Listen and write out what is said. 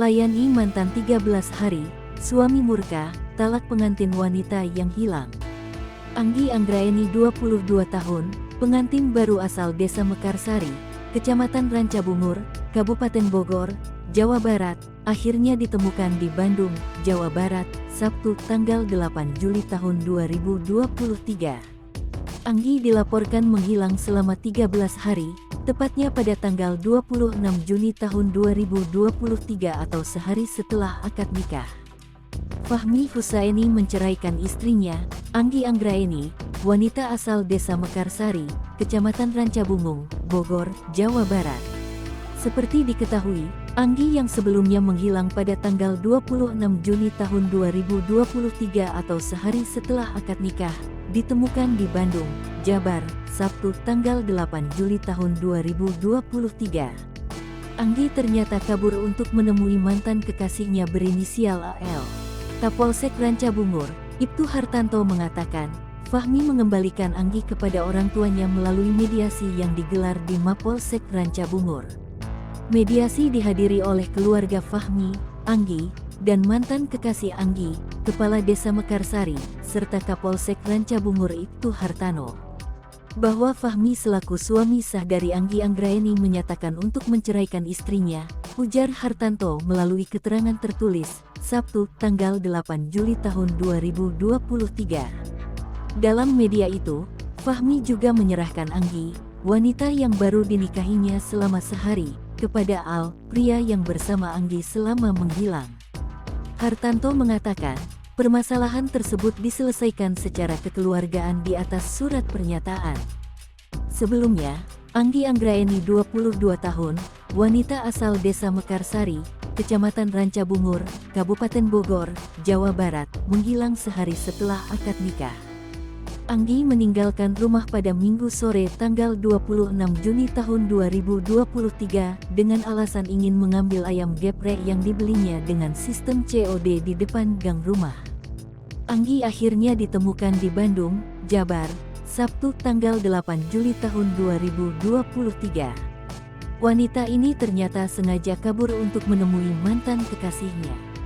Melayani mantan 13 hari, suami murka, talak pengantin wanita yang hilang. Anggi Anggraeni 22 tahun, pengantin baru asal Desa Mekarsari, Kecamatan Rancabungur, Kabupaten Bogor, Jawa Barat, akhirnya ditemukan di Bandung, Jawa Barat, Sabtu tanggal 8 Juli tahun 2023. Anggi dilaporkan menghilang selama 13 hari, tepatnya pada tanggal 26 Juni tahun 2023 atau sehari setelah akad nikah. Fahmi Husaini menceraikan istrinya, Anggi Anggraeni, wanita asal Desa Mekarsari, Kecamatan Rancabungur, Bogor, Jawa Barat. Seperti diketahui, Anggi yang sebelumnya menghilang pada tanggal 26 Juni tahun 2023 atau sehari setelah akad nikah, ditemukan di Bandung, Jabar, Sabtu tanggal 8 Juli tahun 2023. Anggi ternyata kabur untuk menemui mantan kekasihnya berinisial AL. Kapolsek Rancabungur, Ibtu Hartanto mengatakan, Fahmi mengembalikan Anggi kepada orang tuanya melalui mediasi yang digelar di Mapolsek Rancabungur. Mediasi dihadiri oleh keluarga Fahmi, Anggi, dan mantan kekasih Anggi, Kepala Desa Mekarsari, serta Kapolsek Rancabungur Ibtu Hartanto. Bahwa Fahmi selaku suami sah dari Anggi Anggraeni menyatakan untuk menceraikan istrinya, ujar Hartanto melalui keterangan tertulis, Sabtu, tanggal 8 Juli tahun 2023. Dalam media itu, Fahmi juga menyerahkan Anggi, wanita yang baru dinikahinya selama sehari, kepada Al, pria yang bersama Anggi selama menghilang. Hartanto mengatakan, permasalahan tersebut diselesaikan secara kekeluargaan di atas surat pernyataan. Sebelumnya, Anggi Anggraeni 22 tahun, wanita asal Desa Mekarsari, Kecamatan Rancabungur, Kabupaten Bogor, Jawa Barat, menghilang sehari setelah akad nikah. Anggi meninggalkan rumah pada Minggu sore tanggal 26 Juni tahun 2023 dengan alasan ingin mengambil ayam geprek yang dibelinya dengan sistem COD di depan gang rumah. Anggi akhirnya ditemukan di Bandung, Jabar, Sabtu tanggal 8 Juli tahun 2023. Wanita ini ternyata sengaja kabur untuk menemui mantan kekasihnya.